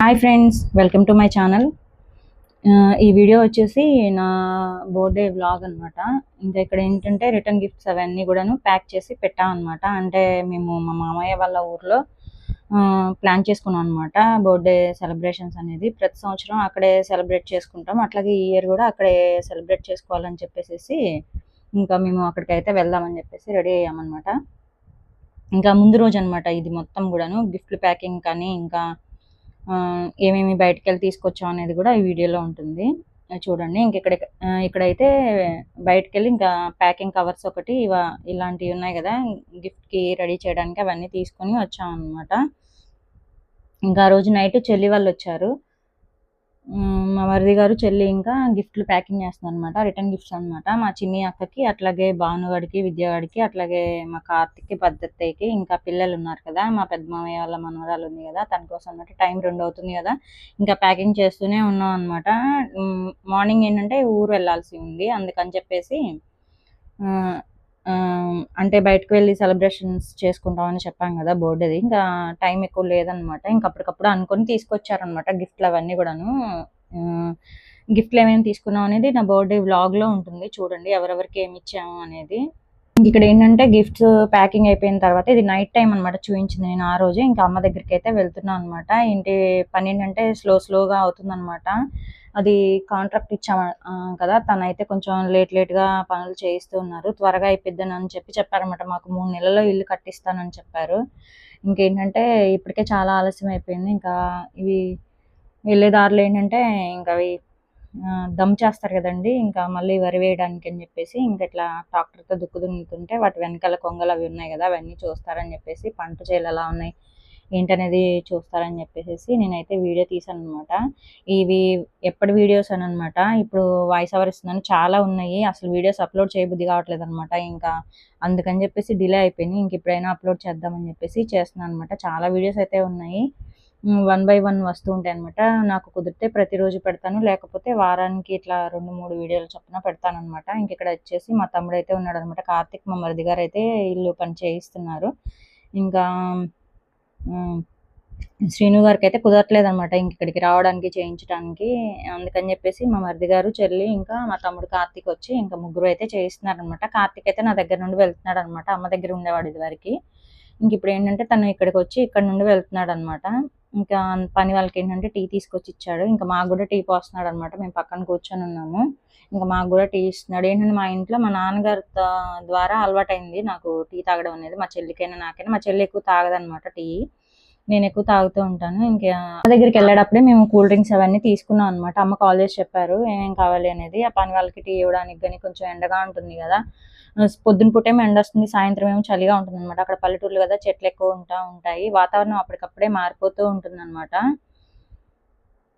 Hi friends, welcome to my channel. ఈ video వచ్చేసి నా బర్త్డే వ్లాగ్ అనమాట. ఇంకా ఇక్కడ ఏంటంటే రిటర్న్ గిఫ్ట్స్ అవన్నీ కూడాను ప్యాక్ చేసి పెట్టామన్నమాట. అంటే మేము మా మామయ్య వాళ్ళ ఊర్లో ప్లాన్ చేసుకున్నాం అనమాట. బర్త్డే సెలబ్రేషన్స్ అనేది ప్రతి సంవత్సరం అక్కడే సెలబ్రేట్ చేసుకుంటాం. అట్లాగే ఈ ఇయర్ కూడా అక్కడే సెలబ్రేట్ చేసుకోవాలని చెప్పేసి ఇంకా మేము అక్కడికైతే వెళ్దామని చెప్పేసి రెడీ అయ్యామన్నమాట. ఇంకా ముందు రోజు అనమాట ఇది మొత్తం కూడాను, గిఫ్ట్లు ప్యాకింగ్ కానీ ఇంకా ఏమేమి బయటకెళ్ళి తీసుకొచ్చాం అనేది కూడా ఈ వీడియోలో ఉంటుంది. చూడండి. ఇక్కడైతే బయటకెళ్ళి ఇంకా ప్యాకింగ్ కవర్స్ ఒకటి ఇలాంటివి ఉన్నాయి కదా, గిఫ్ట్‌కి రెడీ చేయడానికి అవన్నీ తీసుకొని వచ్చామన్నమాట. ఇంకా ఆ రోజు నైట్ చెల్లి వాళ్ళొచ్చారు. మా మరిది గారు, చెల్లి ఇంకా గిఫ్ట్లు ప్యాకింగ్ చేస్తున్నారనమాట. రిటర్న్ గిఫ్ట్స్ అనమాట. మా చిన్ని అక్కకి, అట్లాగే భానుగాడికి, విద్యాగాడికి, అట్లాగే మా కార్తిక్‌కి, భద్రత్తయ్యకి, ఇంకా పిల్లలున్నారు కదా, మా పెద్ద మామయ్య వాళ్ళ మనవరాలు ఉంది కదా, తన కోసం అనమాట. టైం 2 అవుతుంది కదా, ఇంకా ప్యాకింగ్ చేస్తూనే ఉన్నాం అనమాట. మార్నింగ్ ఏంటంటే ఊరు వెళ్ళాల్సి ఉంది. అందుకని చెప్పేసి అంటే బయటకు వెళ్ళి సెలబ్రేషన్స్ చేసుకుంటామని చెప్పాం కదా బర్త్డేది. ఇంకా టైం ఎక్కువ లేదనమాట. ఇంక అప్పటికప్పుడు అనుకొని తీసుకొచ్చారనమాట గిఫ్ట్లు అవన్నీ కూడాను. గిఫ్ట్లు ఏమేమి తీసుకున్నాం అనేది నా బర్త్డే వ్లాగ్‌లో ఉంటుంది. చూడండి ఎవరెవరికి ఏమి ఇచ్చాము అనేది. ఇక్కడ ఏంటంటే గిఫ్ట్స్ ప్యాకింగ్ అయిపోయిన తర్వాత ఇది నైట్ టైం అనమాట చూయించింది నేను ఆ రోజే. ఇంకా అమ్మ దగ్గరికైతే వెళ్తున్నాను అనమాట. ఇంటి పని ఏంటంటే స్లోగా అవుతుందనమాట. అది కాంట్రాక్ట్ ఇచ్చాము కదా, తనైతే కొంచెం లేట్‌గా పనులు చేయిస్తూ ఉన్నారు. త్వరగా అయిపోద్దని చెప్పారనమాట. మాకు 3 నెలల్లో ఇల్లు కట్టిస్తానని చెప్పారు. ఇంకేంటంటే ఇప్పటికే చాలా ఆలస్యం అయిపోయింది. ఇంకా ఇవి వెళ్ళే దారిలో ఏంటంటే ఇంకా అవి దమ్ చేస్తారు కదండీ! ఇంకా మళ్ళీ వరి వేయడానికి అని చెప్పేసి ఇంక ఇట్లా ట్రాక్టర్‌తో దున్నుతుంటే వాటి వెనకాల కొంగలు అవి ఉన్నాయి కదా, అవన్నీ చూస్తారని చెప్పేసి, పంట చేలు ఎలా ఉన్నాయి ఏంటనేది చూస్తారని చెప్పేసేసి నేనైతే వీడియో తీశాననమాట. ఇవి ఎప్పటి వీడియోస్ అనమాట. ఇప్పుడు వాయిస్ ఓవర్ ఇస్తున్నాను. చాలా ఉన్నాయి. అసలు వీడియోస్ అప్లోడ్ చేయబుద్ధి కావట్లేదనమాట. ఇంకా అందుకని చెప్పేసి డిలే అయిపోయినాయి. ఇంక ఇప్పుడైనా అప్లోడ్ చేద్దామని చెప్పేసి చేస్తున్నాను అనమాట. చాలా వీడియోస్ అయితే ఉన్నాయి. 1 బై 1 వస్తూ ఉంటాయనమాట. నాకు కుదిరితే ప్రతిరోజు పెడతాను. లేకపోతే వారానికి ఇట్లా 2, 3 వీడియోలు చొప్పున పెడతాననమాట. ఇంకిక్కడ వచ్చేసి మా తమ్ముడైతే ఉన్నాడనమాట. కార్తిక్, మా మరిది గారైతే ఇల్లు పని చేయిస్తున్నారు. ఇంకా హ్మ్. శ్రీను గారికైతే కుదరట్లేదనమాట ఇంకిక్కడికి రావడానికి, చేయించడానికి. అందుకని చెప్పేసి మా మరిది గారు, చెల్లి, ఇంకా మా తమ్ముడు కార్తీక్ వచ్చి ఇంకా ముగ్గురు అయితే చేయిస్తున్నారనమాట. కార్తీక్ అయితే నా దగ్గర నుండి వెళ్తున్నాడనమాట. అమ్మ దగ్గర ఉండేవాడు ఇదివరకి. ఇంకిప్పుడేంటంటే తను ఇక్కడికొచ్చి ఇక్కడ నుండి వెళ్తున్నాడనమాట. ఇంకా పని వాళ్ళకేంటంటే టీ తీసుకొచ్చి ఇచ్చాడు. ఇంకా మాకు గూడా టీ పోస్తున్నాడనమాట. మేము పక్కన కూర్చొనున్నాము. ఇంకా మాకు గూడా టీ ఇస్తున్నాడు. ఏంటంటే మా ఇంట్లో మా నాన్నగారి ద్వారా అలవాటయింది నాకు టీ తాగడం అనేది. మా చెల్లికైనా, నాకైనా. మా చెల్లి ఎక్కువ తాగదనమాట టీ. నేనెక్కువ తాగుతూ ఉంటాను. ఇంకా అమ్మ దగ్గరికెళ్ళేటప్పుడే మేము కూల్ డ్రింక్స్ అవన్నీ తీసుకున్నాం అనమాట. అమ్మ కాల్ చేసి చెప్పారు ఏమేం కావాలి అనేది. ఆ పని వాళ్ళకి టీ ఇవ్వడానికి గాని, కొంచెం ఎండగా ఉంటుంది గదా, పొద్దున పూటేమో ఎండొస్తుంది, సాయంత్రం ఏమో చలిగా ఉంటుందనమాట. అక్కడ పల్లెటూర్లు గదా, చెట్లెక్కువ ఉంటాయి. వాతావరణం అప్పటికప్పుడే మారిపోతూ ఉంటుందనమాట.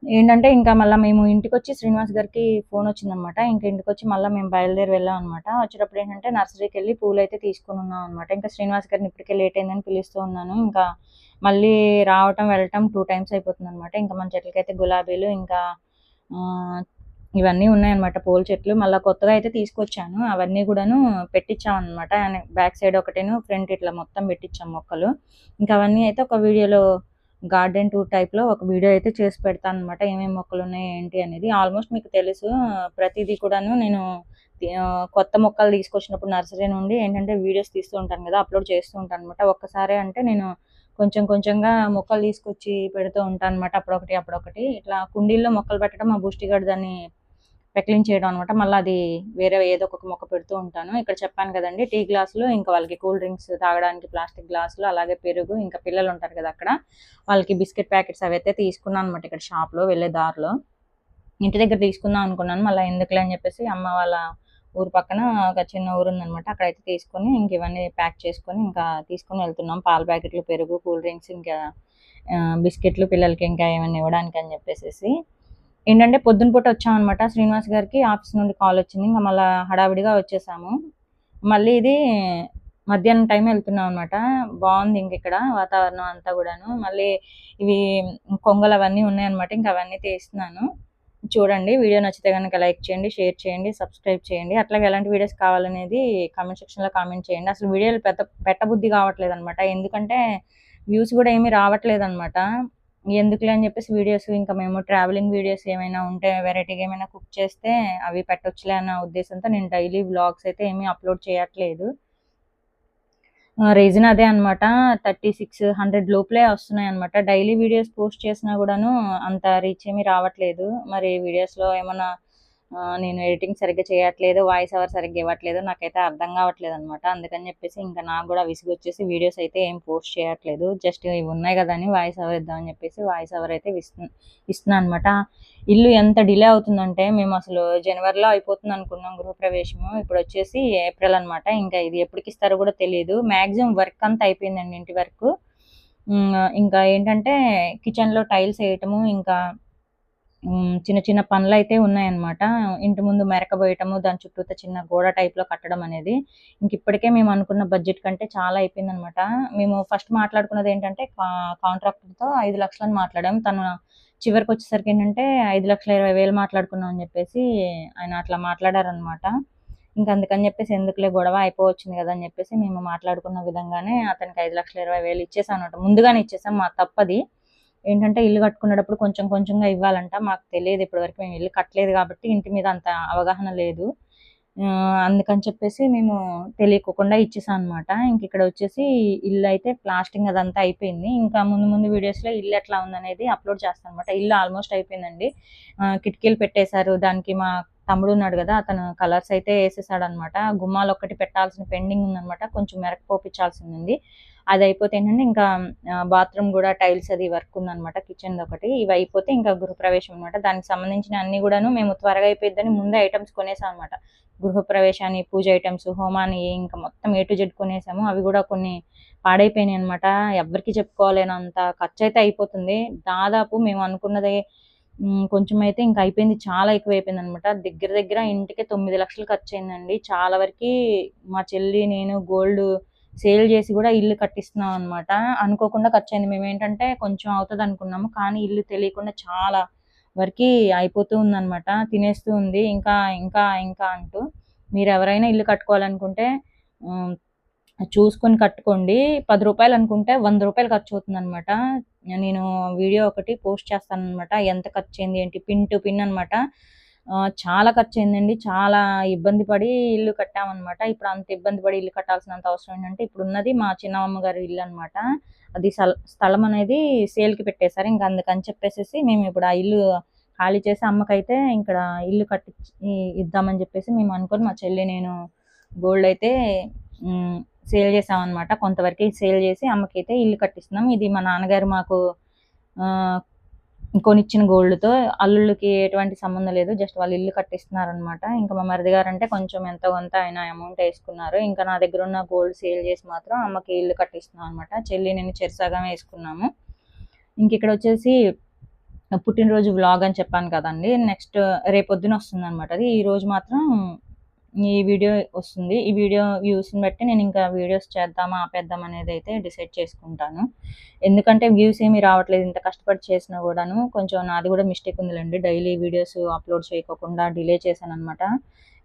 ఏంటంటే ఇంకా మళ్ళా మేము ఇంటికొచ్చి శ్రీనివాస్ గారికి ఫోనొచ్చిందనమాట. ఇంక ఇంటికొచ్చి మళ్ళా మేము బయలుదేరి వెళ్ళామనమాట. వచ్చేటప్పుడు ఏంటంటే నర్సరీకెళ్ళి పూలైతే తీసుకొనున్నాం అనమాట. ఇంకా శ్రీనివాస్ గారిని ఇప్పటికే లేట్ అయిందని పిలుస్తూ ఉన్నాను. ఇంకా మళ్ళీ రావటం, వెళ్ళటం 2 టైమ్స్ అయిపోతుందనమాట. ఇంకా మన చెట్లకైతే గులాబీలు, ఇంకా ఆహ్, ఇవన్నీ ఉన్నాయన్నమాట పూల చెట్లు. మళ్ళా కొత్తగా అయితే తీసుకొచ్చాను. అవన్నీ గూడాను పెట్టిచ్చామనమాట. బ్యాక్ సైడ్ ఒకటేను, ఫ్రంట్ ఇట్లా మొత్తం పెట్టిచ్చాం మొక్కలు. ఇంకా అవన్నీ అయితే ఒక వీడియోలో గార్డెన్ టూర్ టైప్‌లో ఒక వీడియో అయితే చేసి పెడతాననమాట. ఏమేమి మొక్కలున్నాయి ఏంటి అనేది. ఆల్మోస్ట్ మీకు తెలుసు. ప్రతీదీ కూడాను నేను కొత్త మొక్కలు తీసుకొచ్చినప్పుడు నర్సరీ నుండి ఏంటంటే వీడియోస్ తీస్తూ ఉంటాను గదా, అప్‌లోడ్ చేస్తూ ఉంటాననమాట. ఒక్కసారే అంటే నేను కొంచెం కొంచెంగా మొక్కలు తీసుకొచ్చి పెడుతూ ఉంటాననమాట. అప్పుడొకటి ఇట్లా కుండీల్లో మొక్కలు పెట్టడం మా బుష్టిగాడు దాన్ని పెకిలించేయడం అనమాట. మళ్ళా అది వేరే ఏదో ఒక మొక్క పెడుతూ ఉంటాను. ఇక్కడ చెప్పాను కదండీ టీ గ్లాసులు, ఇంకా వాళ్ళకి కూల్ డ్రింక్స్ తాగడానికి ప్లాస్టిక్ గ్లాసులు, అలాగే పెరుగు, ఇంకా పిల్లలుంటారు కదా అక్కడ, వాళ్ళకి బిస్కెట్ ప్యాకెట్స్ అవైతే తీసుకున్నాను అనమాట ఇక్కడ షాప్‌లో వెళ్ళే దారిలో. ఇంటి దగ్గర తీసుకుందాం అనుకున్నాను. మళ్ళా ఎందుకులే అని చెప్పేసి అమ్మ వాళ్ళ ఊరు పక్కన ఒక చిన్న ఊరుందనమాట. అక్కడైతే తీసుకొని ఇంక ఇవన్నీ ప్యాక్ చేసుకొని ఇంకా తీసుకొని వెళ్తున్నాం. పాల ప్యాకెట్లు, పెరుగు, కూల్ డ్రింక్స్, ఇంకా బిస్కెట్లు పిల్లలకి ఇంకా ఏమన్నా ఇవ్వడానికని చెప్పేసేసి. ఏంటంటే పొద్దున పూట వచ్చామనమాట. శ్రీనివాస్ గారికి ఆఫీస్ నుండి కాలొచ్చింది. ఇంక మళ్ళా హడావిడిగా వచ్చేసాము. మళ్ళీ ఇది మధ్యాహ్నం టైం వెళ్తున్నామనమాట. బావుంది ఇంకిక్కడ వాతావరణం అంతా గూడాను. మళ్ళీ ఇవి కొంగలవన్నీ ఉన్నాయన్నమాట. ఇంక అవన్నీ తీస్తున్నాను. చూడండి. వీడియో నచ్చితే గనక లైక్ చేయండి, షేర్ చేయండి, సబ్స్క్రైబ్ చేయండి. అట్లాగే ఎలాంటి వీడియోస్ కావాలనేది కామెంట్ సెక్షన్‌లో కామెంట్ చేయండి. అసలు వీడియోలు పెట్టబుద్ధి కావట్లేదనమాట. ఎందుకంటే వ్యూస్ గూడా ఏమి రావట్లేదనమాట. ఎందుకులే అని చెప్పేసి వీడియోస్ ఇంకా మేము ట్రావెలింగ్ వీడియోస్ ఏమైనా ఉంటే వెరైటీగా ఏమైనా కుక్ చేస్తే అవి పెట్టొచ్చులే అన్న ఉద్దేశంతో నేను డైలీ వ్లాగ్స్ అయితే ఏమీ అప్లోడ్ చేయట్లేదు. రీజన్ అదే అనమాట. 3600 లోపలే వస్తున్నాయన్నమాట. డైలీ వీడియోస్ పోస్ట్ చేసినా గూడాను అంత రీచ్ ఏమి రావట్లేదు. మరి వీడియోస్‌లో ఏమన్నా నేను ఎడిటింగ్ సరిగ్గా చేయట్లేదు, వాయిస్ ఓవర్ సరిగ్గా ఇవ్వట్లేదు. నాకైతే అర్థం కావట్లేదనమాట. అందుకని చెప్పేసి ఇంకా నాకు గూడా విసుగొచ్చేసి వీడియోస్ అయితే ఏం పోస్ట్ చేయట్లేదు. జస్ట్ ఇవి ఉన్నాయి గదా అని వాయిస్ ఓవర్ ఇద్దామని చెప్పేసి వాయిస్ ఓవర్ అయితే ఇస్తున్నా అనమాట. ఇల్లు ఎంత డిలే అవుతుందంటే మేమసలు జనవరిలో అయిపోతుందనుకున్నాం గృహప్రవేశము. ఇప్పుడొచ్చేసి ఏప్రిల్ అనమాట. ఇంకా ఇది ఎప్పటికిస్తారో గూడా తెలీదు. మాక్సిమం వర్క్ అంతా అయిపోయిందండి, ఇంటి వర్కు. ఇంకా ఏంటంటే కిచెన్‌లో టైల్స్ ఎయటము, ఇంకా చిన్న చిన్న పనులైతే ఉన్నాయన్నమాట. ఇంటి ముందు మెరకబోయటము, దాని చుట్టూతా చిన్న గోడ టైప్‌లో కట్టడం అనేది. ఇంకిప్పటికే మేము అనుకున్న బడ్జెట్ కంటే చాలా అయిపోయిందనమాట. మేము ఫస్ట్ మాట్లాడుకున్నదేంటంటే కాంట్రాక్టర్‌తో 5,00,000 అని మాట్లాడాం. తను చివరికొచ్చేసరికి ఏంటంటే 5,20,000 మాట్లాడుకున్నాం అని చెప్పేసి ఆయన అట్లా మాట్లాడారనమాట. ఇంక అందుకని చెప్పేసి ఎందుకులే గొడవ అయిపోవచ్చింది గదా అని చెప్పేసి మేము మాట్లాడుకున్న విధంగానే అతనికి 5,20,000 ఇచ్చేసామనమాట. ముందుగానే ఇచ్చేసాం. మా తప్పది. ఏంటంటే ఇల్లు కట్టుకునేటప్పుడు కొంచెం కొంచెంగా ఇవ్వాలంట. మాకు తెలీదు, ఇప్పటివరకు మేము ఇల్లు కట్టలేదు కాబట్టి ఇంటి మీద అంత అవగాహన లేదు. అందుకని చెప్పేసి మేము తెలియకోకుండా ఇచ్చేసాం అనమాట. ఇంకిక్కడ వచ్చేసి ఇల్లయితే ప్లాస్టింగ్ అదంతా అయిపోయింది. ఇంకా ముందు ముందు వీడియోస్‌లో ఇల్లు ఎట్లా ఉందనేది అప్‌లోడ్ చేస్తాననమాట. ఇల్లు ఆల్మోస్ట్ అయిపోయిందండి. కిటికీలు పెట్టేశారు. దానికి మా తమ్ముడున్నాడు గదా, అతను కలర్స్ అయితే ఏసేసాడనమాట. గుమ్మాలొక్కటి పెట్టాల్సిన పెండింగ్ ఉందనమాట. కొంచెం మెరక పోపిచ్చాల్సిందుంది. అదయిపోతే ఏంటంటే ఇంకా బాత్రూమ్ గూడా టైల్స్ అది వర్క్ ఉందనమాట. కిచెన్‌దొకటి. ఇవయిపోతే ఇంకా గృహప్రవేశం అనమాట. దానికి సంబంధించిన అన్నీ గూడాను మేము త్వరగా అయిపోయిద్దని ముందే ఐటెమ్స్ కొనేసాం అనమాట. గృహప్రవేశానికి పూజ ఐటెమ్స్, హోమానికి ఇంకా మొత్తం ఏ టు జెడ్ కొనేసాము. అవి గూడా కొన్ని పాడైపోయినాయనమాట. ఎవ్వరికీ చెప్పుకోలేనంత ఖర్చయితే అయిపోతుంది. దాదాపు మేము అనుకున్నది కొంచెమైతే ఇంక అయిపోయింది. చాలా ఎక్కువైపోయిందనమాట. దగ్గర దగ్గర ఇంటికి 9,00,000 ఖర్చయిందండి. చాలా వరకి మా చెల్లి, నేను గోల్డ్ సేల్ జేసి గూడా ఇల్లు కట్టిస్తున్నాం అనమాట. అనుకోకుండా ఖర్చయింది. మేమేంటంటే కొంచెం అవుతదనుకున్నాము. కానీ ఇల్లు తెలియకుండా చాలా వరకి అయిపోతూ ఉందనమాట. తినేస్తూ ఉంది. ఇంకా, ఇంకా, ఇంకా అంటూ. మీరెవరైనా ఇల్లు కట్టుకోవాలనుకుంటే హ్మ్, చూసుకొని కట్టుకోండి. రూ. 10 అనుకుంటే రూ. 100 ఖర్చవుతుందనమాట. నేను వీడియో ఒకటి పోస్ట్ చేస్తాననమాట. ఎంత ఖర్చయింది ఏంటి, పిన్ టు పిన్ అనమాట. చాలా ఖర్చయిందండి. చాలా ఇబ్బంది పడి ఇల్లు కట్టామనమాట. ఇప్పుడు అంత ఇబ్బంది పడి ఇల్లు కట్టాల్సినంత అవసరం ఏంటంటే ఇప్పుడున్నది మా చిన్నమ్మమ్మ గారి ఇల్లనమాట. అది స్థలం అనేది సేల్‌కి పెట్టేశారు. ఇంక అందుకని చెప్పేసేసి మేమిప్పుడు ఆ ఇల్లు ఖాళీ చేసి అమ్మకైతే ఇక్కడ ఇల్లు కట్టిచ్చి ఇద్దామని జెప్పేసి మేము అనుకోని మా చెల్లి, నేను గోల్డ్ అయితే హ్మ్. సేల్ చేశామనమాట. కొంతవరకే సేల్ చేసి అమ్మకైతే ఇల్లు కట్టిస్తున్నాం. ఇది మా నాన్నగారు మాకు ఆహ్, కొనిచ్చిన గోల్డ్‌తో. అల్లుళ్ళకి ఎటువంటి సంబంధం లేదు. జస్ట్ వాళ్ళు ఇల్లు కట్టిస్తున్నారనమాట. ఇంకా మా మరిది గారంటే కొంచెం ఎంతో కొంత ఆయన అమౌంట్ ఏసుకున్నారు. ఇంకా నా దగ్గరున్న గోల్డ్ సేల్ చేసి మాత్రం అమ్మకి ఇల్లు కట్టిస్తున్నాం అనమాట. చెల్లి, నేను చెరసగం ఏసుకున్నాము. ఇంకిక్కడొచ్చేసి పుట్టినరోజు వ్లాగ్ అని చెప్పాను కదండీ! నెక్స్ట్ రేపొద్దున వస్తుందనమాట అది. ఈరోజు మాత్రం ఈ వీడియో వస్తుంది. ఈ వీడియో వ్యూస్‌ని బట్టి నేనింకా వీడియోస్ చేద్దామా, ఆపేద్దామా అనేదైతే డిసైడ్ చేసుకుంటాను. ఎందుకంటే వ్యూస్ ఏమి రావట్లేదు. ఇంత కష్టపడి చేసినా గూడాను. కొంచెం నాది గూడా మిస్టేక్ ఉందిలెండి. డైలీ వీడియోస్ అప్‌లోడ్ చేయకోకుండా డిలే చేశాననమాట.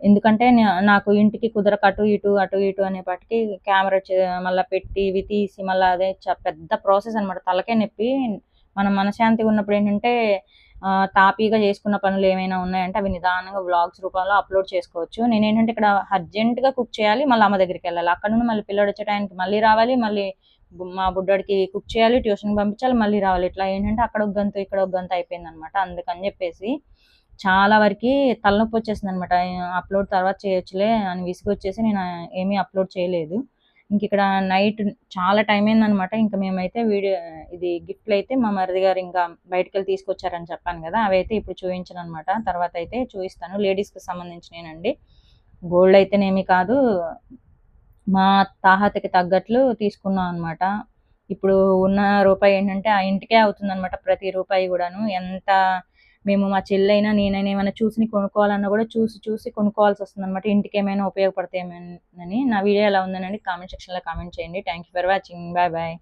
ఎందుకంటే నాకు ఇంటికి కుదరక అటు ఇటు, అటు ఇటు అనేపాటికి కెమెరా మళ్ళా పెట్టి, ఇవి తీసి మళ్ళా అదే పెద్ద ప్రాసెస్ అనమాట. తలకాయ నొప్పి. మనం మనశ్శాంతిగా ఉన్నప్పుడేంటంటే తాపీగా చేసుకున్న పనులు ఏమైనా ఉన్నాయంటే అవి నిదానంగా వ్లాగ్స్ రూపంలో అప్‌లోడ్ చేసుకోవచ్చు. నేనేంటంటే ఇక్కడ అర్జెంట్‌గా కుక్ చేయాలి. మళ్ళీ అమ్మ దగ్గరికెళ్ళాలి. అక్కడ నుండి మళ్ళీ పిల్లోడొచ్చే టయానికి మళ్ళీ రావాలి. మళ్ళీ మా బుడ్డోడికి కుక్ చేయాలి. ట్యూషన్‌కి పంపించాలి. మళ్ళీ రావాలి. ఇట్లా ఏంటంటే అక్కడ ఒక గంతు, ఇక్కడ ఒక గంతు అయిపోయిందనమాట. అందుకని జెప్పేసి చాలా వరకి తలనొప్పొచ్చేసిందనమాట. అప్‌లోడ్ తర్వాత చేయొచ్చులే అని విసుగొచ్చేసి నేను ఏమీ అప్‌లోడ్ చేయలేదు. ఇంకిక్కడ నైట్ చాలా టైం అయిందనమాట. ఇంక మేమైతే ఇది గిఫ్ట్‌లయితే మా మరిది గారు ఇంకా బయటికెళ్ళి తీసుకొచ్చారని చెప్పాను గదా, అవైతే ఇప్పుడు చూయించననమాట. తర్వాతయితే చూయిస్తాను. లేడీస్‌కి సంబంధించినయేనండి. గోల్డ్ అయితేనేమి కాదు. మా తాహతకి తగ్గట్లు తీసుకున్నాం అనమాట. ఇప్పుడు ఉన్న రూపాయి ఏంటంటే ఆ ఇంటికే అవుతుందనమాట ప్రతి రూపాయి గూడాను. మేము మా చెల్లైనా, నేనైనా ఏమైనా చూసినయి కొనుక్కోవాలన్నా గూడా చూసి చూసి కొనుక్కోవాల్సొస్తుందనమాట. ఇంటికేమైనా ఉపయోగపడతాయేమోనని. నా వీడియో ఎలా ఉందనండి కామెంట్ సెక్షన్‌లో కామెంట్ చేయండి. Thank you for watching. Bye bye.